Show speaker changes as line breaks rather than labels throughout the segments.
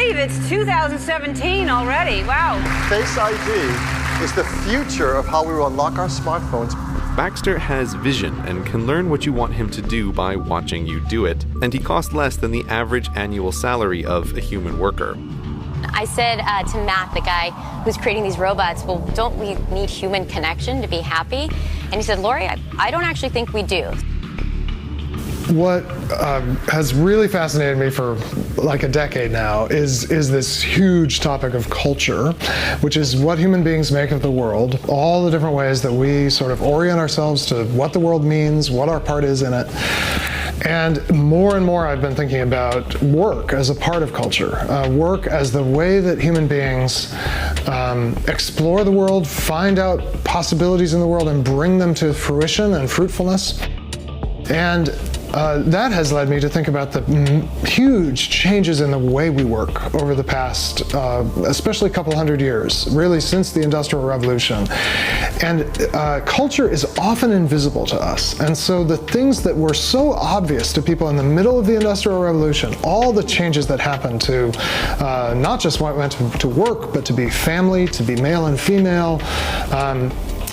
believe it's 2017 already. Wow.
Face ID is the future of how we will unlock our smartphones.
Baxter has vision and can learn what you want him to do by watching you do it, and he costs less than the average annual salary of a human worker.
I said to Matt, the guy who's creating these robots, well, don't we need human connection to be happy? And he said, Lori, I don't actually think we do.
What has really fascinated me for like a decade now is this huge topic of culture, which is what human beings make of the world, all the different ways that we sort of orient ourselves to what the world means, what our part is in it. And more I've been thinking about work as a part of culture, work as the way that human beings explore the world, find out possibilities in the world, and bring them to fruition and fruitfulness. And that has led me to think about the huge changes in the way we work over the past, especially a couple hundred years, really since the Industrial Revolution. And culture is often invisible to us. And so the things that were so obvious to people in the middle of the Industrial Revolution, all the changes that happened to not just what went to work, but to be family, to be male and female,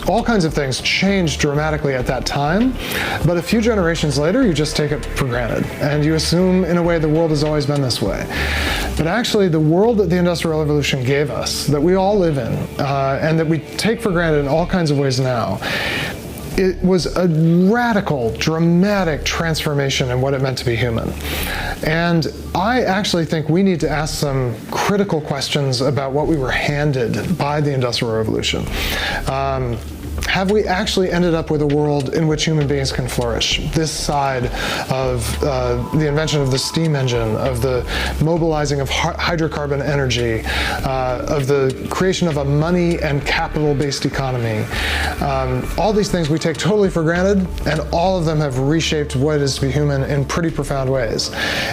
all kinds of things changed dramatically at that time, but a few generations later, you just take it for granted, and you assume, in a way, the world has always been this way. But actually, the world that the Industrial Revolution gave us, that we all live in, and that we take for granted in all kinds of ways now, it was a radical, dramatic transformation in what it meant to be human. And I actually think we need to ask some critical questions about what we were handed by the Industrial Revolution. Have we actually ended up with a world in which human beings can flourish? This side of the invention of the steam engine, of the mobilizing of hydrocarbon energy, of the creation of a money and capital-based economy. All these things we take totally for granted, and all of them have reshaped what it is to be human in pretty profound ways.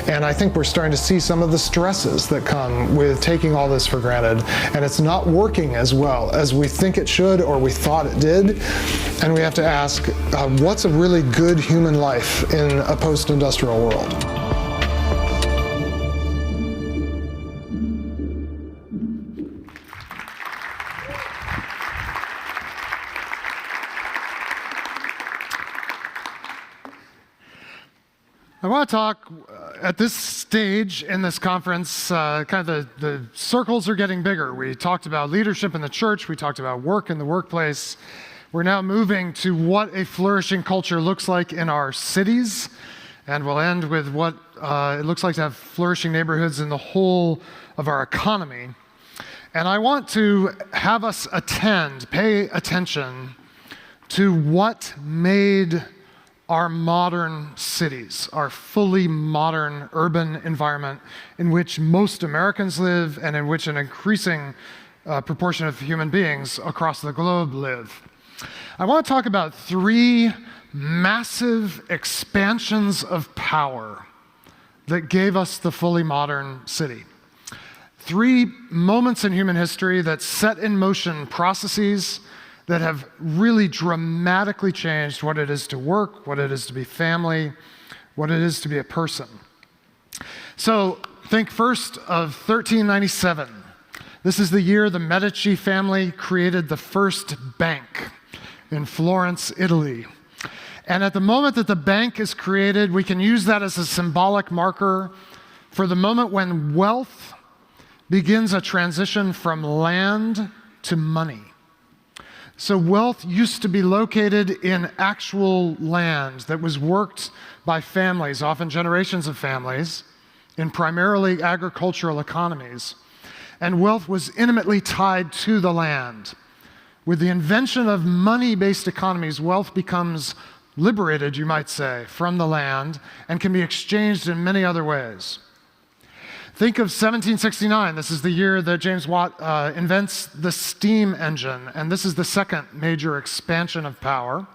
And I think we're starting to see some of the stresses that come with taking all this for granted, and it's not working as well as we think it should or we thought it did. And we have to ask, what's a really good human life in a post-industrial world? I want to talk at this stage in this conference, kind of the circles are getting bigger. We talked about leadership in the church. We talked about work in the workplace. We're now moving to what a flourishing culture looks like in our cities, and we'll end with what it looks like to have flourishing neighborhoods in the whole of our economy. And I want to have us pay attention to what made our modern cities, our fully modern urban environment in which most Americans live and in which an increasing proportion of human beings across the globe live. I want to talk about three massive expansions of power that gave us the fully modern city. Three moments in human history that set in motion processes that have really dramatically changed what it is to work, what it is to be family, what it is to be a person. So think first of 1397. This is the year the Medici family created the first bank in Florence, Italy. And at the moment that the bank is created, we can use that as a symbolic marker for the moment when wealth begins a transition from land to money. So wealth used to be located in actual land that was worked by families, often generations of families, in primarily agricultural economies. And wealth was intimately tied to the land. With the invention of money-based economies, wealth becomes liberated, you might say, from the land and can be exchanged in many other ways. Think of 1769. This is the year that James Watt invents the steam engine, and this is the second major expansion of power,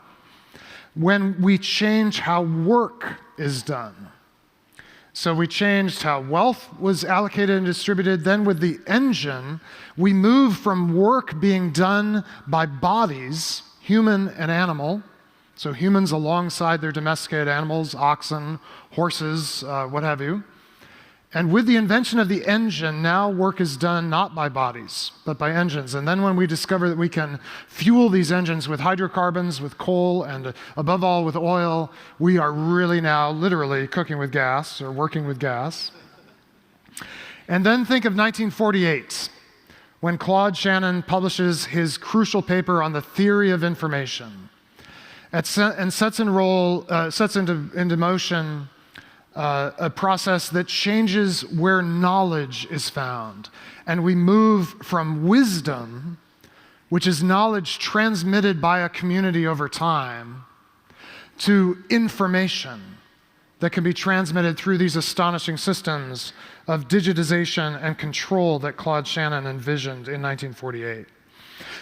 when we change how work is done. So we changed how wealth was allocated and distributed. Then with the engine, we moved from work being done by bodies, human and animal, so humans alongside their domesticated animals, oxen, horses, what have you, And with the invention of the engine, now work is done not by bodies, but by engines. And then when we discover that we can fuel these engines with hydrocarbons, with coal, and above all with oil, we are really now literally cooking with gas or working with gas. And then think of 1948, when Claude Shannon publishes his crucial paper on the theory of information and sets into motion a process that changes where knowledge is found. And we move from wisdom, which is knowledge transmitted by a community over time, to information that can be transmitted through these astonishing systems of digitization and control that Claude Shannon envisioned in 1948.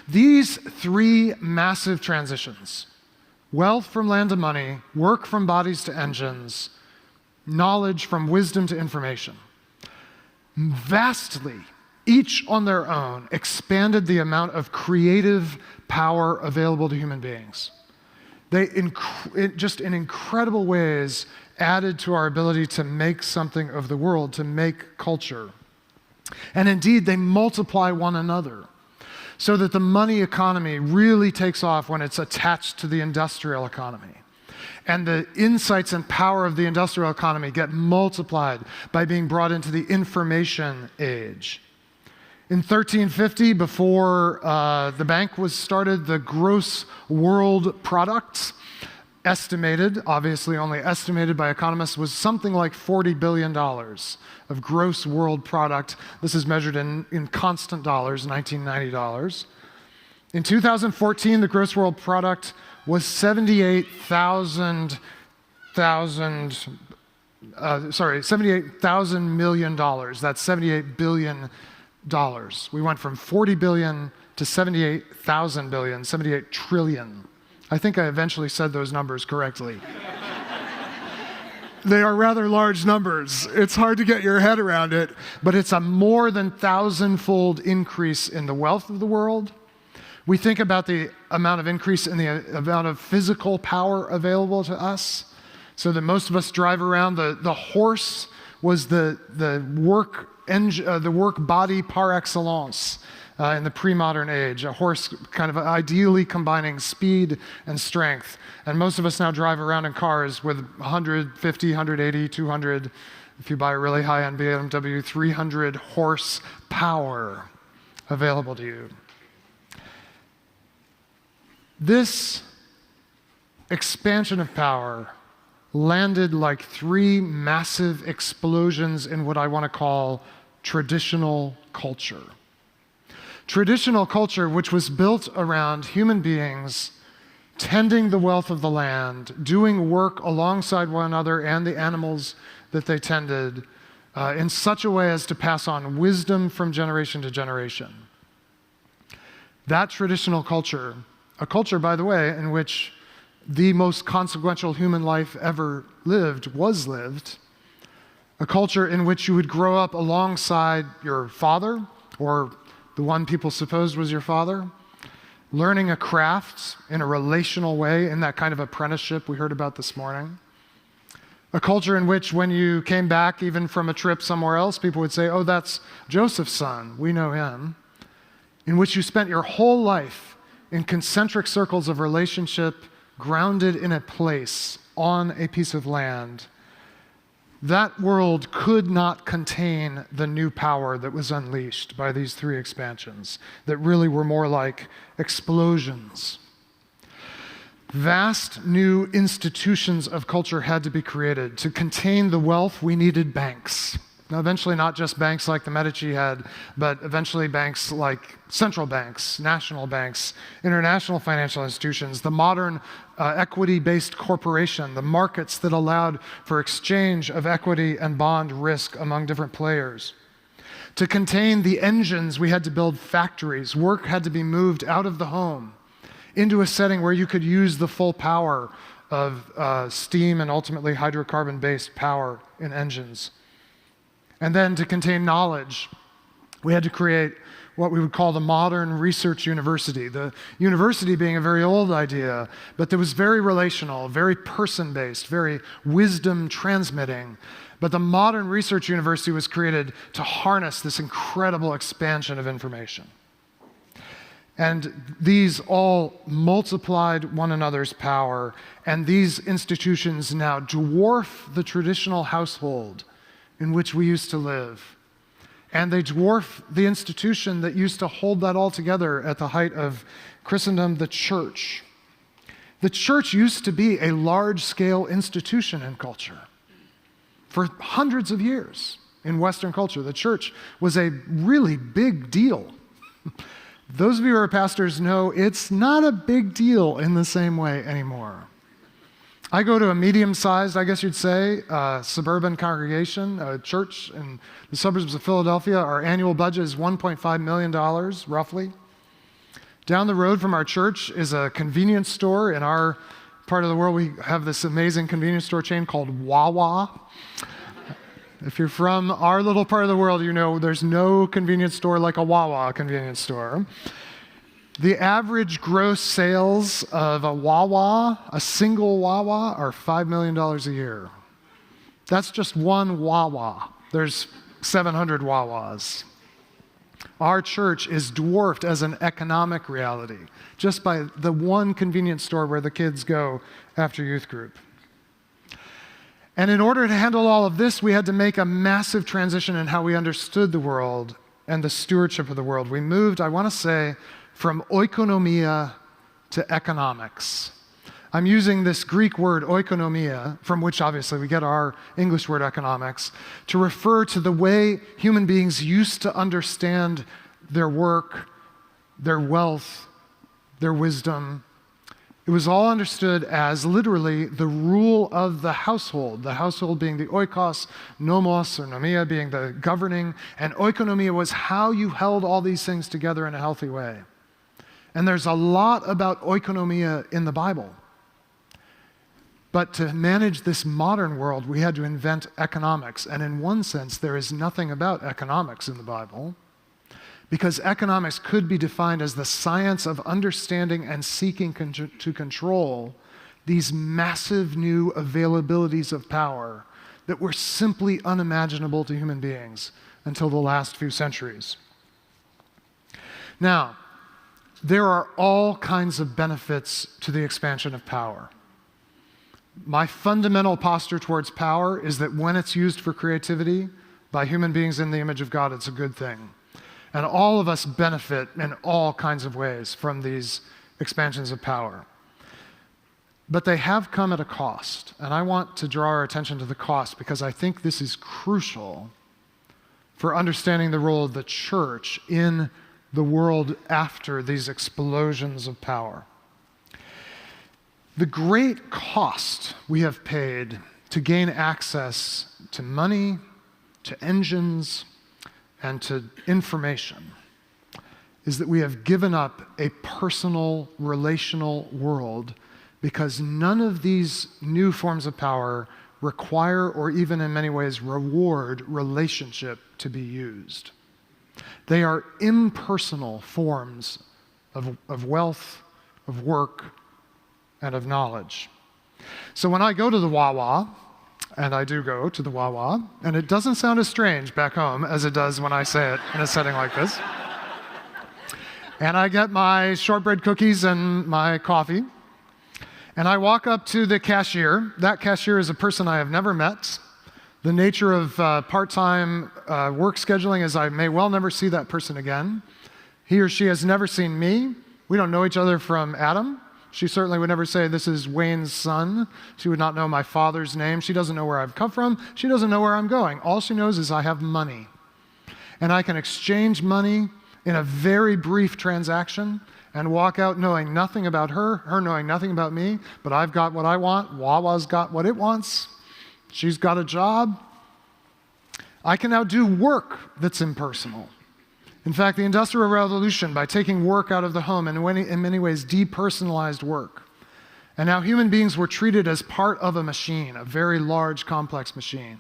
These three massive transitions, wealth from land to money, work from bodies to engines, knowledge from wisdom to information, vastly, each on their own, expanded the amount of creative power available to human beings. They, just in incredible ways, added to our ability to make something of the world, to make culture. And indeed, they multiply one another, so that the money economy really takes off when it's attached to the industrial economy. And the insights and power of the industrial economy get multiplied by being brought into the information age. In 1350, before the bank was started, the gross world product, estimated, obviously only estimated by economists, was something like $40 billion of gross world product. This is measured in constant dollars, 1990 dollars. In 2014, the gross world product was $78,000 million. That's $78 billion. We went from 40 billion to 78,000 billion, 78 trillion. I think I eventually said those numbers correctly. They are rather large numbers. It's hard to get your head around it, but it's a more than 1,000-fold increase in the wealth of the world. We think about the amount of increase in the amount of physical power available to us, so that most of us drive around. The horse was the work body par excellence in the pre-modern age. A horse kind of ideally combining speed and strength. And most of us now drive around in cars with 150, 180, 200, if you buy a really high-end BMW, 300 horsepower available to you. This expansion of power landed like three massive explosions in what I want to call traditional culture. Traditional culture, which was built around human beings tending the wealth of the land, doing work alongside one another and the animals that they tended, in such a way as to pass on wisdom from generation to generation. That traditional culture, a culture, by the way, in which the most consequential human life ever lived was lived, a culture in which you would grow up alongside your father, or the one people supposed was your father, learning a craft in a relational way, in that kind of apprenticeship we heard about this morning. A culture in which when you came back, even from a trip somewhere else, people would say, "Oh, that's Joseph's son, we know him." In which you spent your whole life in concentric circles of relationship, grounded in a place, on a piece of land. That world could not contain the new power that was unleashed by these three expansions, that really were more like explosions. Vast new institutions of culture had to be created. To contain the wealth, we needed banks. Now, eventually not just banks like the Medici had, but eventually banks like central banks, national banks, international financial institutions, the modern equity-based corporation, the markets that allowed for exchange of equity and bond risk among different players. To contain the engines, we had to build factories. Work had to be moved out of the home into a setting where you could use the full power of steam and ultimately hydrocarbon-based power in engines. And then to contain knowledge, we had to create what we would call the modern research university. The university being a very old idea, but that was very relational, very person-based, very wisdom-transmitting, But the modern research university was created to harness this incredible expansion of information. And these all multiplied one another's power, and these institutions now dwarf the traditional household in which we used to live. And they dwarf the institution that used to hold that all together at the height of Christendom, the church. The church used to be a large-scale institution in culture. For hundreds of years in Western culture, the church was a really big deal. Those of you who are pastors know it's not a big deal in the same way anymore. I go to a medium-sized, I guess you'd say, suburban congregation, a church in the suburbs of Philadelphia. Our annual budget is $1.5 million, roughly. Down the road from our church is a convenience store. In our part of the world, we have this amazing convenience store chain called Wawa. If you're from our little part of the world, you know there's no convenience store like a Wawa convenience store. The average gross sales of a Wawa, a single Wawa, are $5 million a year. That's just one Wawa. There's 700 Wawas. Our church is dwarfed as an economic reality just by the one convenience store where the kids go after youth group. And in order to handle all of this, we had to make a massive transition in how we understood the world and the stewardship of the world. We moved, I want to say, from oikonomia to economics. I'm using this Greek word oikonomia, from which obviously we get our English word economics, to refer to the way human beings used to understand their work, their wealth, their wisdom. It was all understood as literally the rule of the household being the oikos, nomos, or nomia being the governing, and oikonomia was how you held all these things together in a healthy way. And there's a lot about oikonomia in the Bible. But to manage this modern world, we had to invent economics. And in one sense, there is nothing about economics in the Bible, because economics could be defined as the science of understanding and seeking to control these massive new availabilities of power that were simply unimaginable to human beings until the last few centuries. Now, there are all kinds of benefits to the expansion of power. My fundamental posture towards power is that when it's used for creativity by human beings in the image of God, it's a good thing. And all of us benefit in all kinds of ways from these expansions of power. But they have come at a cost. And I want to draw our attention to the cost because I think this is crucial for understanding the role of the church in the world after these explosions of power. The great cost we have paid to gain access to money, to engines, and to information is that we have given up a personal, relational world because none of these new forms of power require or even in many ways reward relationship to be used. They are impersonal forms of wealth, of work, and of knowledge. So when I go to the Wawa, and I do go to the Wawa, and it doesn't sound as strange back home as it does when I say it in a setting like this. And I get my shortbread cookies and my coffee, and I walk up to the cashier. That cashier is a person I have never met. The nature of part-time work scheduling is I may well never see that person again. He or she has never seen me. We don't know each other from Adam. She certainly would never say, this is Wayne's son. She would not know my father's name. She doesn't know where I've come from. She doesn't know where I'm going. All she knows is I have money. And I can exchange money in a very brief transaction and walk out knowing nothing about her, her knowing nothing about me, but I've got what I want. Wawa's got what it wants. She's got a job. I can now do work that's impersonal. In fact, the Industrial Revolution, by taking work out of the home, and in many ways depersonalized work. And now human beings were treated as part of a machine, a very large, complex machine.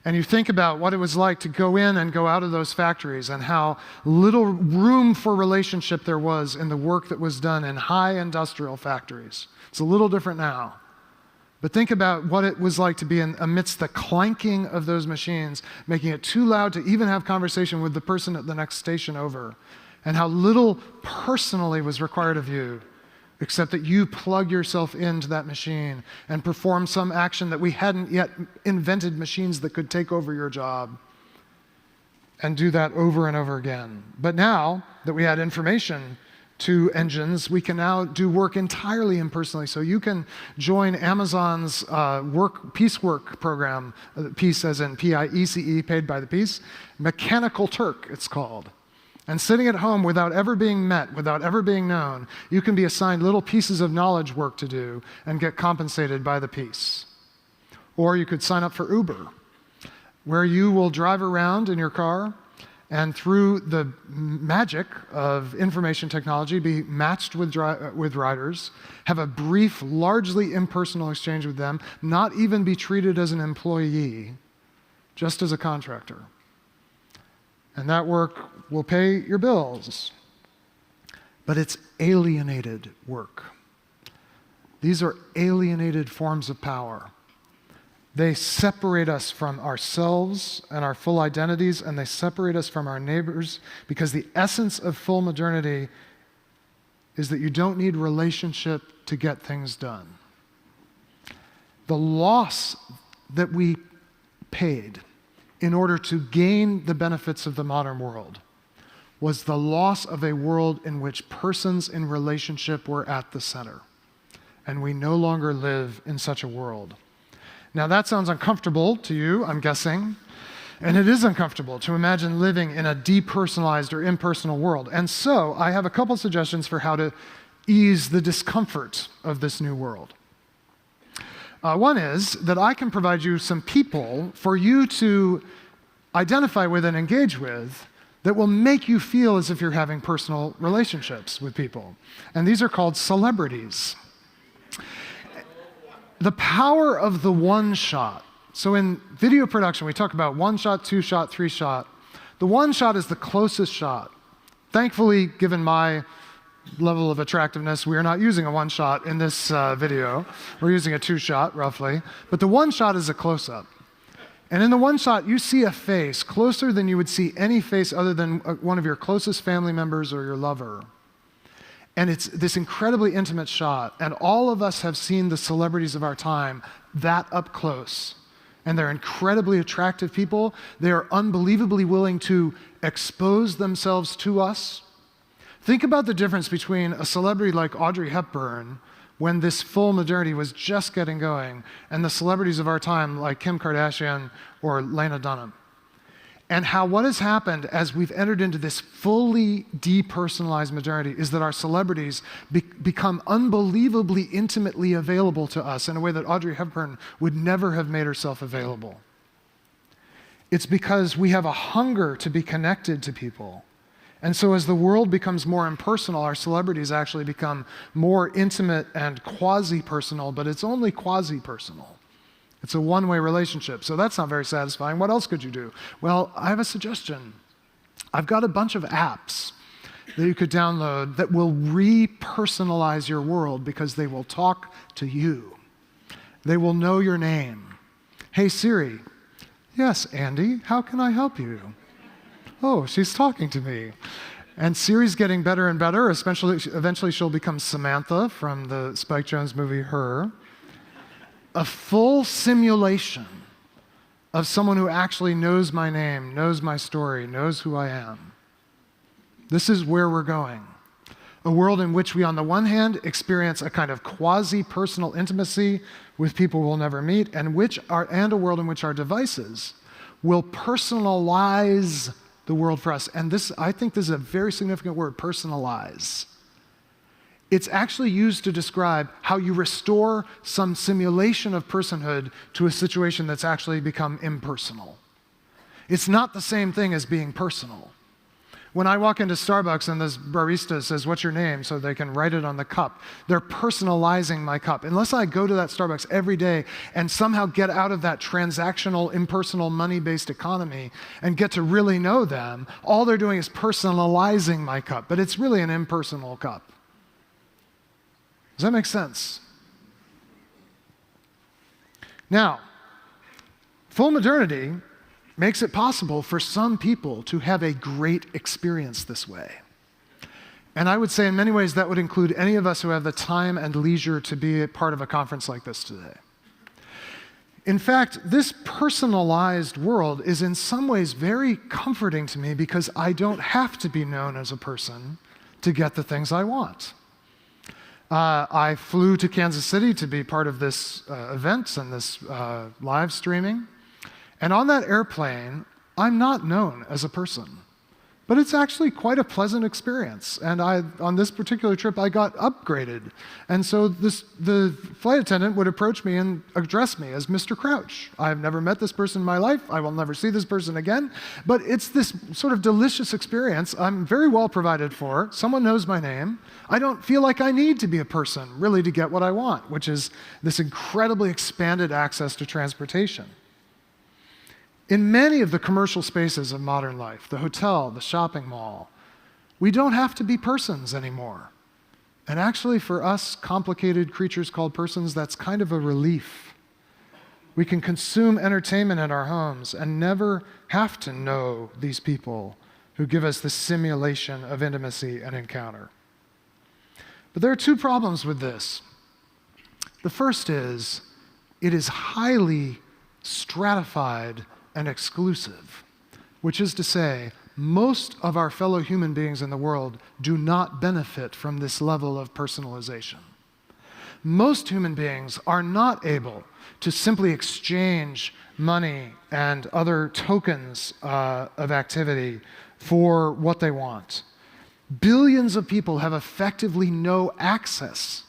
And you think about what it was like to go in and go out of those factories and how little room for relationship there was in the work that was done in high industrial factories. It's a little different now. But think about what it was like to be amidst the clanking of those machines, making it too loud to even have conversation with the person at the next station over, and how little personally was required of you, except that you plug yourself into that machine and perform some action that we hadn't yet invented machines that could take over your job, and do that over and over again. But now that we had information to engines, we can now do work entirely impersonally. So you can join Amazon's piecework program, piece as in P-I-E-C-E, paid by the piece, Mechanical Turk it's called. And sitting at home without ever being met, without ever being known, you can be assigned little pieces of knowledge work to do and get compensated by the piece. Or you could sign up for Uber, where you will drive around in your car and through the magic of information technology, be matched with riders, have a brief, largely impersonal exchange with them, not even be treated as an employee, just as a contractor. And that work will pay your bills. But it's alienated work. These are alienated forms of power. They separate us from ourselves and our full identities, and they separate us from our neighbors, because the essence of full modernity is that you don't need relationship to get things done. The loss that we paid in order to gain the benefits of the modern world was the loss of a world in which persons in relationship were at the center. And we no longer live in such a world. Now that sounds uncomfortable to you, I'm guessing, and it is uncomfortable to imagine living in a depersonalized or impersonal world. And so I have a couple suggestions for how to ease the discomfort of this new world. One is that I can provide you some people for you to identify with and engage with that will make you feel as if you're having personal relationships with people. And these are called celebrities. The power of the one shot. So in video production, we talk about one shot, two shot, three shot. The one shot is the closest shot. Thankfully, given my level of attractiveness, we are not using a one shot in this video. We're using a two shot, roughly. But the one shot is a close-up. And in the one shot, you see a face closer than you would see any face other than one of your closest family members or your lover. And it's this incredibly intimate shot, and all of us have seen the celebrities of our time that up close. And they're incredibly attractive people. They are unbelievably willing to expose themselves to us. Think about the difference between a celebrity like Audrey Hepburn, when this full modernity was just getting going, and the celebrities of our time like Kim Kardashian or Lena Dunham. And how what has happened as we've entered into this fully depersonalized modernity is that our celebrities become unbelievably intimately available to us in a way that Audrey Hepburn would never have made herself available. It's because we have a hunger to be connected to people. And so as the world becomes more impersonal, our celebrities actually become more intimate and quasi-personal, but it's only quasi-personal. It's a one-way relationship, so that's not very satisfying. What else could you do? Well, I have a suggestion. I've got a bunch of apps that you could download that will re-personalize your world because they will talk to you. They will know your name. Hey, Siri. Yes, Andy, how can I help you? Oh, she's talking to me. And Siri's getting better and better, eventually she'll become Samantha from the Spike Jonze movie Her. A full simulation of someone who actually knows my name, knows my story, knows who I am. This is where we're going. A world in which we, on the one hand, experience a kind of quasi-personal intimacy with people we'll never meet, and a world in which our devices will personalize the world for us. And this, I think this is a very significant word, personalize. It's actually used to describe how you restore some simulation of personhood to a situation that's actually become impersonal. It's not the same thing as being personal. When I walk into Starbucks and this barista says, "What's your name?" so they can write it on the cup, they're personalizing my cup. Unless I go to that Starbucks every day and somehow get out of that transactional, impersonal, money-based economy and get to really know them, all they're doing is personalizing my cup, but it's really an impersonal cup. Does that make sense? Now, full modernity makes it possible for some people to have a great experience this way. And I would say in many ways that would include any of us who have the time and leisure to be a part of a conference like this today. In fact, this personalized world is in some ways very comforting to me because I don't have to be known as a person to get the things I want. I flew to Kansas City to be part of this event and this live streaming. And on that airplane, I'm not known as a person. But it's actually quite a pleasant experience. And on this particular trip, I got upgraded. And so the flight attendant would approach me and address me as Mr. Crouch. I've never met this person in my life. I will never see this person again. But it's this sort of delicious experience. I'm very well provided for. Someone knows my name. I don't feel like I need to be a person, really, to get what I want, which is this incredibly expanded access to transportation. In many of the commercial spaces of modern life, the hotel, the shopping mall, we don't have to be persons anymore. And actually, for us complicated creatures called persons, that's kind of a relief. We can consume entertainment in our homes and never have to know these people who give us the simulation of intimacy and encounter. But there are two problems with this. The first is, it is highly stratified and exclusive, which is to say, most of our fellow human beings in the world do not benefit from this level of personalization. Most human beings are not able to simply exchange money and other tokens of activity for what they want. Billions of people have effectively no access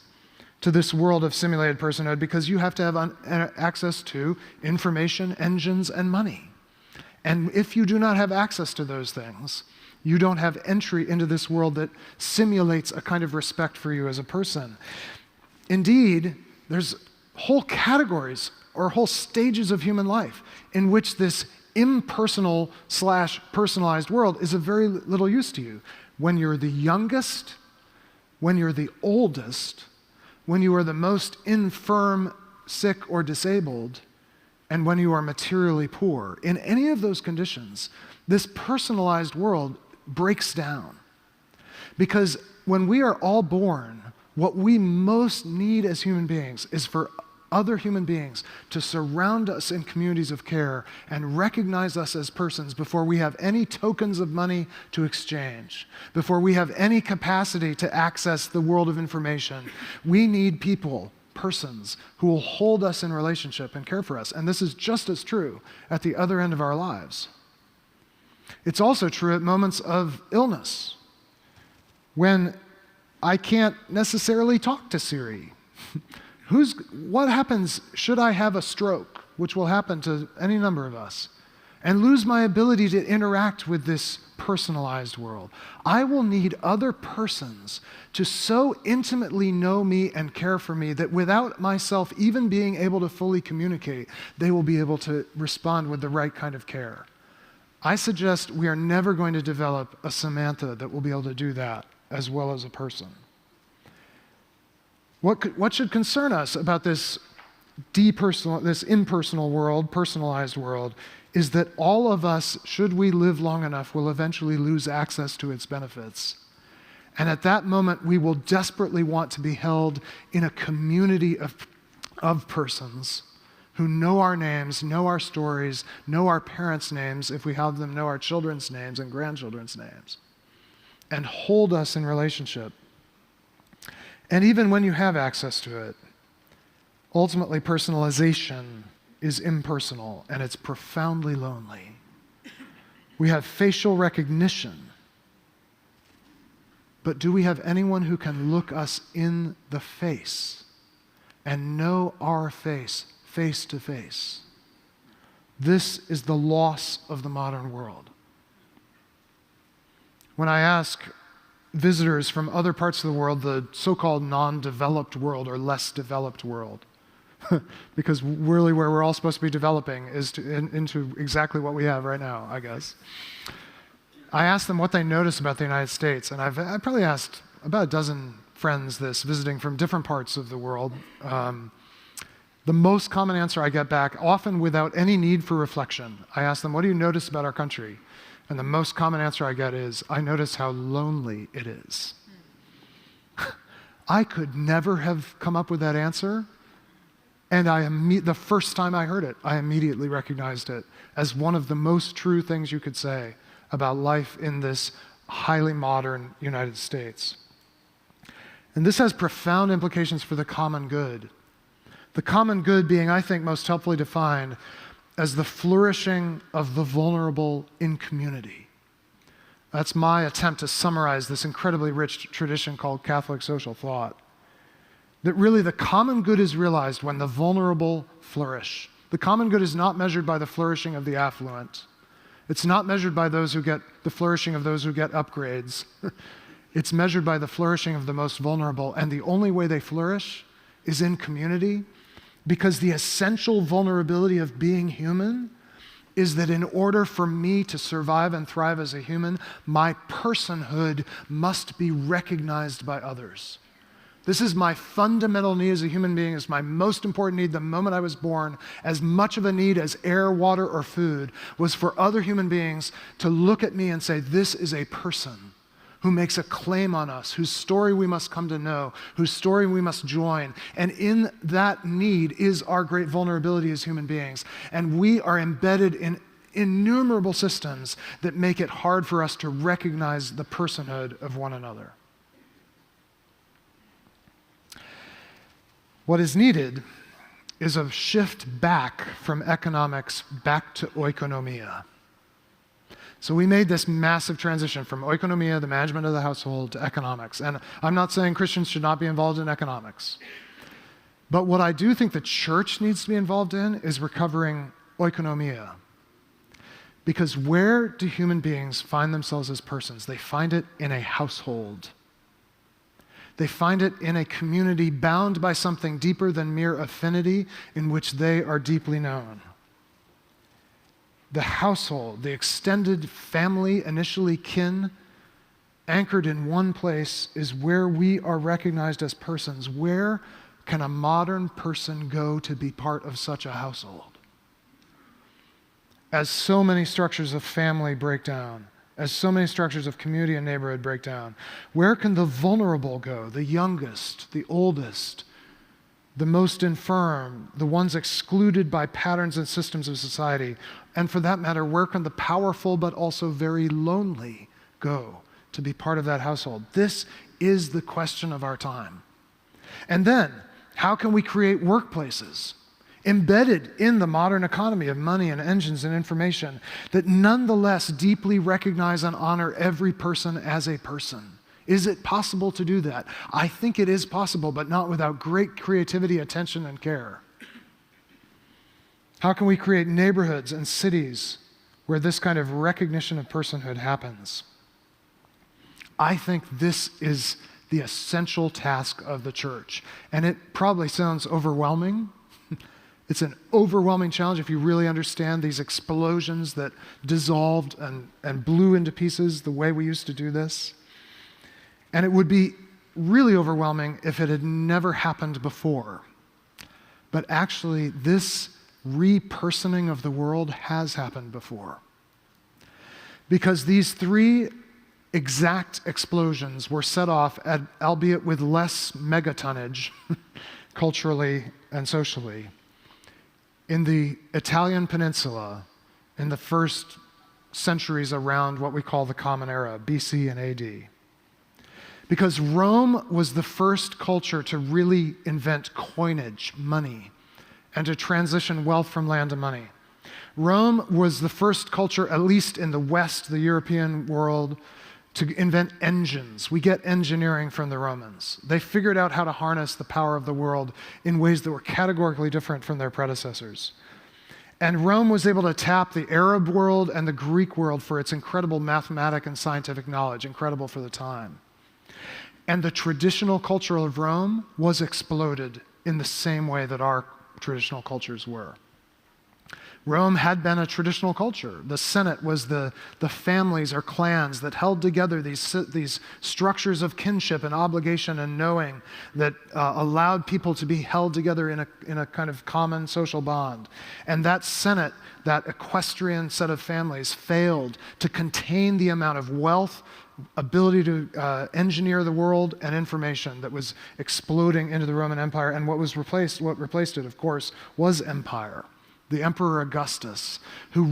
to this world of simulated personhood because you have to have access to information engines and money. And if you do not have access to those things, you don't have entry into this world that simulates a kind of respect for you as a person. Indeed, there's whole categories or whole stages of human life in which this impersonal / personalized world is of very little use to you. When you're the youngest, when you're the oldest, when you are the most infirm, sick, or disabled, and when you are materially poor. In any of those conditions, this personalized world breaks down. Because when we are all born, what we most need as human beings is for other human beings to surround us in communities of care and recognize us as persons before we have any tokens of money to exchange, before we have any capacity to access the world of information. We need people, persons, who will hold us in relationship and care for us. And this is just as true at the other end of our lives. It's also true at moments of illness, when I can't necessarily talk to Siri. What happens should I have a stroke, which will happen to any number of us, and lose my ability to interact with this personalized world? I will need other persons to so intimately know me and care for me that without myself even being able to fully communicate, they will be able to respond with the right kind of care. I suggest we are never going to develop a Samantha that will be able to do that as well as a person. What should concern us about this impersonal world, personalized world, is that all of us, should we live long enough, will eventually lose access to its benefits. And at that moment, we will desperately want to be held in a community of persons who know our names, know our stories, know our parents' names, if we have them, know our children's names and grandchildren's names, and hold us in relationship. And even when you have access to it, ultimately personalization is impersonal and it's profoundly lonely. We have facial recognition, but do we have anyone who can look us in the face and know our face to face? This is the loss of the modern world. When I ask visitors from other parts of the world, the so-called non-developed world or less developed world, because really where we're all supposed to be developing is into exactly what we have right now, I guess. I asked them what they notice about the United States, and I've probably asked about a dozen friends this, visiting from different parts of the world. The most common answer I get back, often without any need for reflection, I ask them, what do you notice about our country? And the most common answer I get is, I notice how lonely it is. I could never have come up with that answer, and the first time I heard it, I immediately recognized it as one of the most true things you could say about life in this highly modern United States. And this has profound implications for the common good. The common good being, I think, most helpfully defined as the flourishing of the vulnerable in community. That's my attempt to summarize this incredibly rich tradition called Catholic social thought. That really the common good is realized when the vulnerable flourish. The common good is not measured by the flourishing of the affluent. It's not measured by the flourishing of those who get upgrades. It's measured by the flourishing of the most vulnerable. And the only way they flourish is in community, because the essential vulnerability of being human is that in order for me to survive and thrive as a human, my personhood must be recognized by others. This is my fundamental need as a human being. It's my most important need the moment I was born. As much of a need as air, water, or food was for other human beings to look at me and say, this is a person who makes a claim on us, whose story we must come to know, whose story we must join. And in that need is our great vulnerability as human beings. And we are embedded in innumerable systems that make it hard for us to recognize the personhood of one another. What is needed is a shift back from economics back to oikonomia. So we made this massive transition from oikonomia, the management of the household, to economics. And I'm not saying Christians should not be involved in economics. But what I do think the church needs to be involved in is recovering oikonomia. Because where do human beings find themselves as persons? They find it in a household. They find it in a community bound by something deeper than mere affinity in which they are deeply known. The household, the extended family, initially kin, anchored in one place, is where we are recognized as persons. Where can a modern person go to be part of such a household? As so many structures of family break down, as so many structures of community and neighborhood break down, where can the vulnerable go, the youngest, the oldest, the most infirm, the ones excluded by patterns and systems of society? And for that matter, where can the powerful but also very lonely go to be part of that household? This is the question of our time. And then, how can we create workplaces embedded in the modern economy of money and engines and information that nonetheless deeply recognize and honor every person as a person? Is it possible to do that? I think it is possible, but not without great creativity, attention, and care. How can we create neighborhoods and cities where this kind of recognition of personhood happens? I think this is the essential task of the church. And it probably sounds overwhelming. It's an overwhelming challenge if you really understand these explosions that dissolved and blew into pieces the way we used to do this. And it would be really overwhelming if it had never happened before. But actually, this repersoning of the world has happened before. Because these three exact explosions were set off, albeit with less megatonnage, culturally and socially, in the Italian peninsula in the first centuries around what we call the Common Era, BC and AD. Because Rome was the first culture to really invent coinage, money, and to transition wealth from land to money. Rome was the first culture, at least in the West, the European world, to invent engines. We get engineering from the Romans. They figured out how to harness the power of the world in ways that were categorically different from their predecessors. And Rome was able to tap the Arab world and the Greek world for its incredible mathematic and scientific knowledge, incredible for the time. And the traditional culture of Rome was exploded in the same way that our traditional cultures were. Rome had been a traditional culture. The Senate was the families or clans that held together these structures of kinship and obligation and knowing that allowed people to be held together in a kind of common social bond. And that Senate, that equestrian set of families, failed to contain the amount of wealth, ability to engineer the world, and information that was exploding into the Roman Empire. And what replaced it, of course, was empire. The Emperor Augustus, who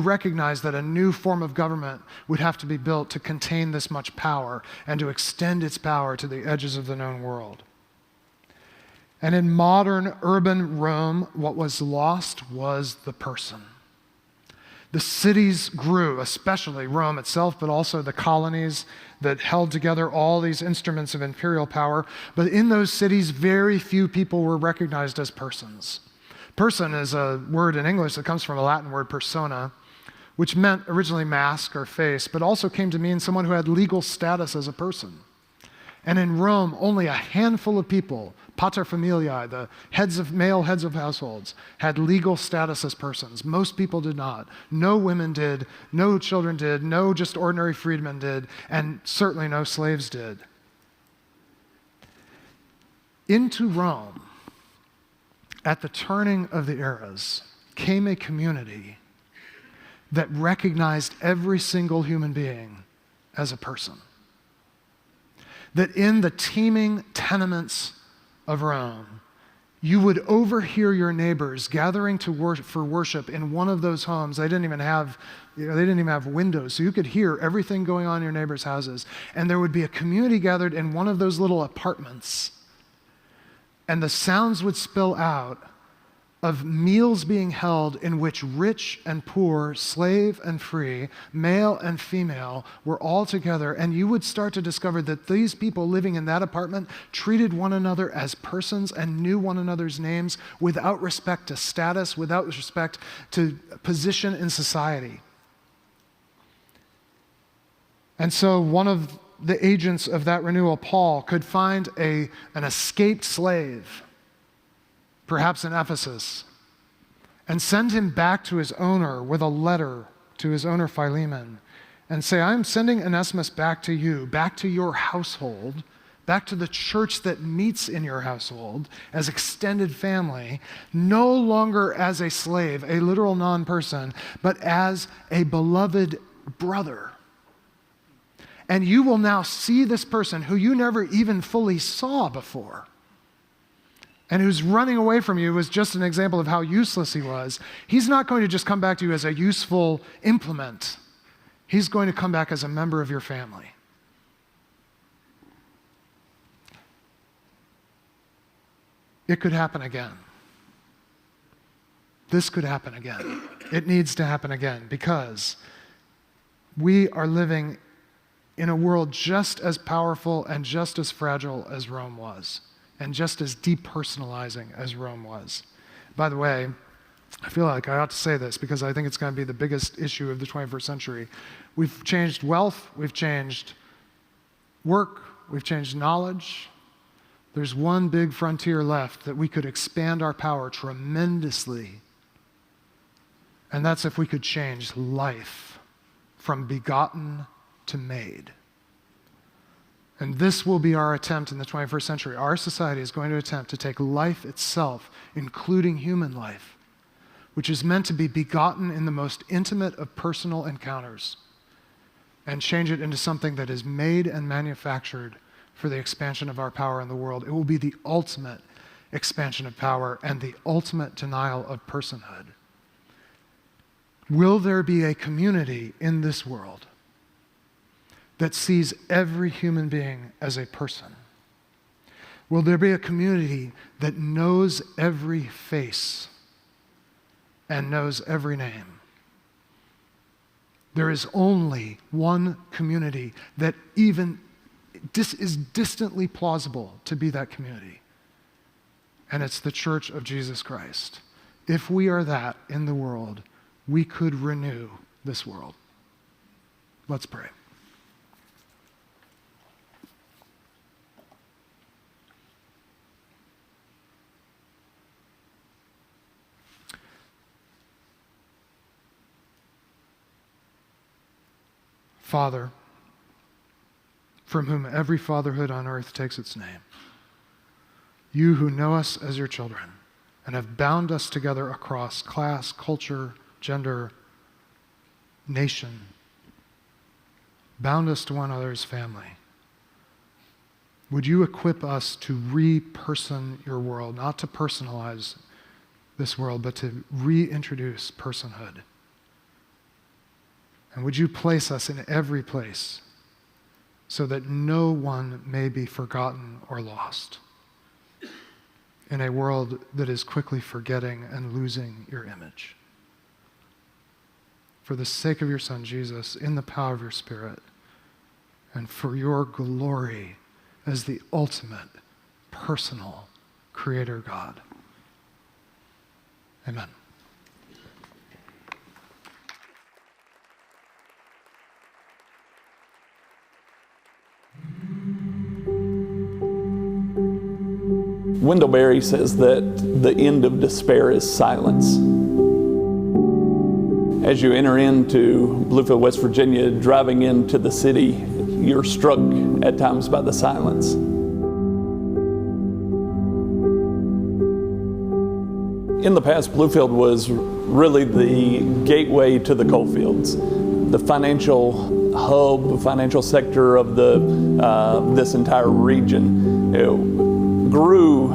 recognized that a new form of government would have to be built to contain this much power and to extend its power to the edges of the known world. And in modern urban Rome, what was lost was the person. The cities grew, especially Rome itself, but also the colonies that held together all these instruments of imperial power. But in those cities, very few people were recognized as persons. Person is a word in English that comes from a Latin word persona, which meant originally mask or face, but also came to mean someone who had legal status as a person. And in Rome, only a handful of people, paterfamiliae, the male heads of households, had legal status as persons. Most people did not. No women did, no children did, no just ordinary freedmen did, and certainly no slaves did. Into Rome, at the turning of the eras, came a community that recognized every single human being as a person. That in the teeming tenements of Rome, you would overhear your neighbors gathering for worship in one of those homes. They didn't even have windows, so you could hear everything going on in your neighbors' houses. And there would be a community gathered in one of those little apartments. And the sounds would spill out of meals being held in which rich and poor, slave and free, male and female were all together. And you would start to discover that these people living in that apartment treated one another as persons and knew one another's names without respect to status, without respect to position in society. And so one of the agents of that renewal, Paul, could find an escaped slave, perhaps in Ephesus, and send him back to his owner with a letter to his owner Philemon and say, I'm sending Onesimus back to you, back to your household, back to the church that meets in your household as extended family, no longer as a slave, a literal non-person, but as a beloved brother. And you will now see this person who you never even fully saw before, and who's running away from you was just an example of how useless he was. He's not going to just come back to you as a useful implement. He's going to come back as a member of your family. It could happen again. This could happen again. It needs to happen again because we are living in a world just as powerful and just as fragile as Rome was, and just as depersonalizing as Rome was. By the way, I feel like I ought to say this because I think it's going to be the biggest issue of the 21st century. We've changed wealth, we've changed work, we've changed knowledge. There's one big frontier left that we could expand our power tremendously, and that's if we could change life from begotten to made. And this will be our attempt in the 21st century. Our society is going to attempt to take life itself, including human life, which is meant to be begotten in the most intimate of personal encounters, and change it into something that is made and manufactured for the expansion of our power in the world. It will be the ultimate expansion of power and the ultimate denial of personhood. Will there be a community in this world that sees every human being as a person? Will there be a community that knows every face and knows every name? There is only one community that even is distantly plausible to be that community, and it's the Church of Jesus Christ. If we are that in the world, we could renew this world. Let's pray. Father, from whom every fatherhood on earth takes its name, you who know us as your children and have bound us together across class, culture, gender, nation, bound us to one another's family, would you equip us to re-person your world, not to personalize this world, but to reintroduce personhood? And would you place us in every place so that no one may be forgotten or lost in a world that is quickly forgetting and losing your image? For the sake of your Son, Jesus, in the power of your Spirit, and for your glory as the ultimate personal Creator God. Amen.
Wendell Berry says that the end of despair is silence. As you enter into Bluefield, West Virginia, driving into the city, you're struck at times by the silence. In the past, Bluefield was really the gateway to the coal fields, the financial hub, the financial sector of this entire region. It grew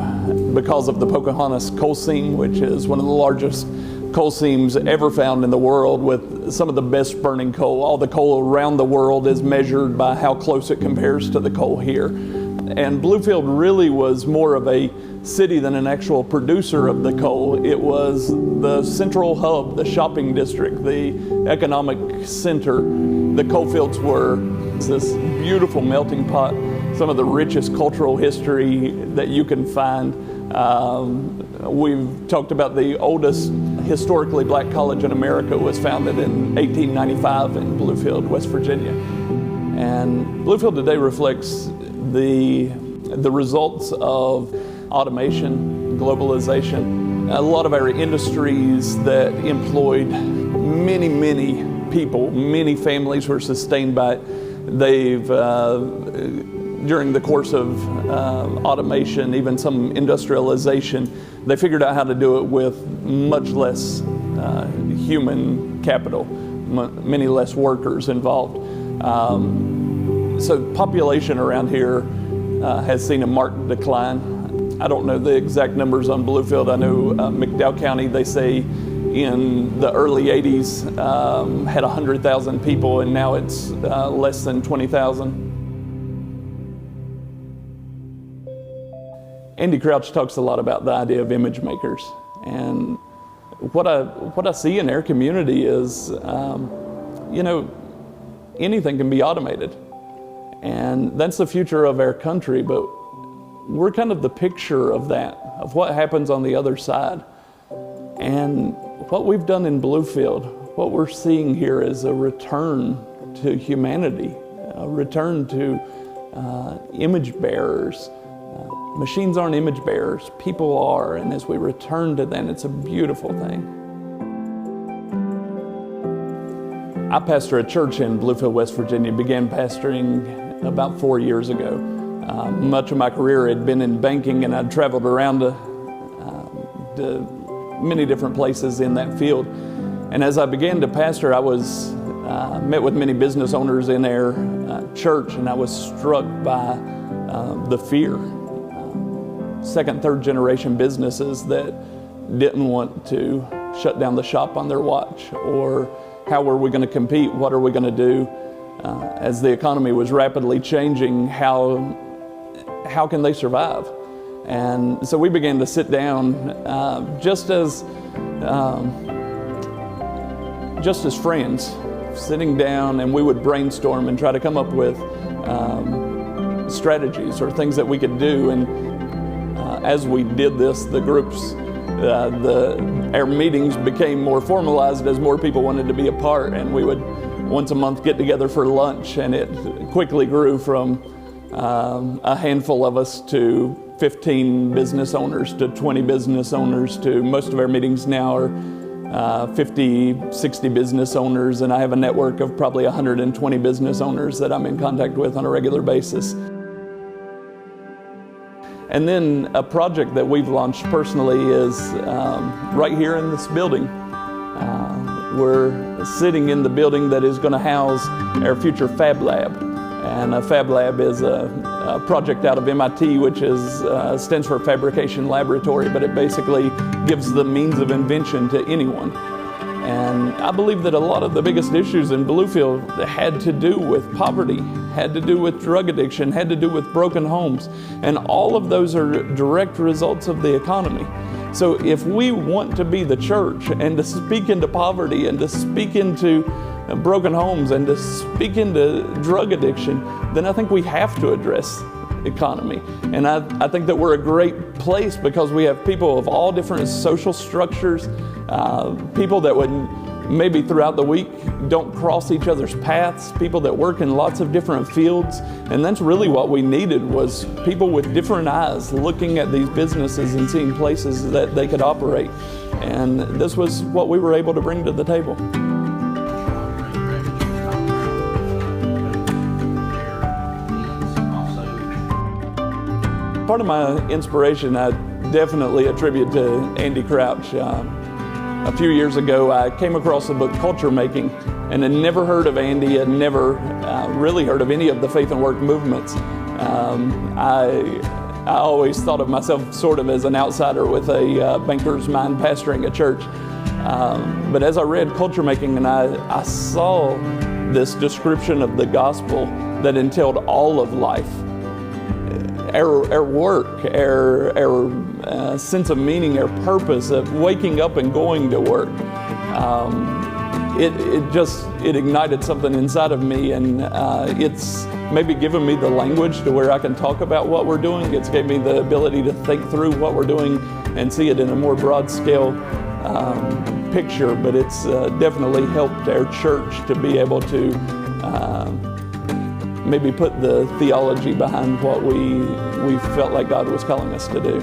because of the Pocahontas coal seam, which is one of the largest coal seams ever found in the world, with some of the best burning coal. All the coal around the world is measured by how close it compares to the coal here. And Bluefield really was more of a city than an actual producer of the coal. It was the central hub, the shopping district, the economic center. The coal fields were this beautiful melting pot, some of the richest cultural history that you can find. We've talked about the oldest historically black college in America was founded in 1895 in Bluefield, West Virginia. And Bluefield today reflects the results of automation, globalization. A lot of our industries that employed many, many people, many families were sustained by it. They've during the course of automation, even some industrialization, they figured out how to do it with much less human capital, many less workers involved. So population around here has seen a marked decline. I don't know the exact numbers on Bluefield. I know McDowell County, they say in the early 80s had 100,000 people, and now it's less than 20,000. Andy Crouch talks a lot about the idea of image makers, and what I see in our community is, anything can be automated, and that's the future of our country. But we're kind of the picture of that, of what happens on the other side. And what we've done in Bluefield, what we're seeing here is a return to humanity, a return to image bearers. Machines aren't image bearers, people are, and as we return to that, it's a beautiful thing. I pastor a church in Bluefield, West Virginia, began pastoring about 4 years ago. Much of my career had been in banking, and I'd traveled around to many different places in that field. And as I began to pastor, I was met with many business owners in our church, and I was struck by the fear. Second, third generation businesses that didn't want to shut down the shop on their watch, or how are we going to compete? What are we going to do? As the economy was rapidly changing, how can they survive? And so we began to sit down just as friends, sitting down, and we would brainstorm and try to come up with strategies or things that we could do. And as we did this, the groups, our meetings became more formalized as more people wanted to be a part, and we would once a month get together for lunch, and it quickly grew from a handful of us to 15 business owners to 20 business owners to most of our meetings now are 50, 60 business owners, and I have a network of probably 120 business owners that I'm in contact with on a regular basis. And then a project that we've launched personally is right here in this building. We're sitting in the building that is going to house our future Fab Lab. And a Fab Lab is a project out of MIT, which stands for Fabrication Laboratory, but it basically gives the means of invention to anyone. And I believe that a lot of the biggest issues in Bluefield had to do with poverty, had to do with drug addiction, had to do with broken homes. And all of those are direct results of the economy. So if we want to be the church and to speak into poverty and to speak into broken homes and to speak into drug addiction, then I think we have to address economy. And I think that we're a great place because we have people of all different social structures, people that would maybe throughout the week don't cross each other's paths, people that work in lots of different fields. And that's really what we needed, was people with different eyes looking at these businesses and seeing places that they could operate. And this was what we were able to bring to the table. Part of my inspiration I definitely attribute to Andy Crouch. A few years ago I came across the book Culture Making and had never heard of Andy, had never really heard of any of the faith and work movements. I always thought of myself sort of as an outsider with a banker's mind pastoring a church. But as I read Culture Making and I saw this description of the gospel that entailed all of life, our work, our sense of meaning, our purpose of waking up and going to work. It ignited something inside of me, and it's maybe given me the language to where I can talk about what we're doing. It's gave me the ability to think through what we're doing and see it in a more broad scale picture, but it's definitely helped our church to be able to maybe put the theology behind what we felt like God was calling us to do.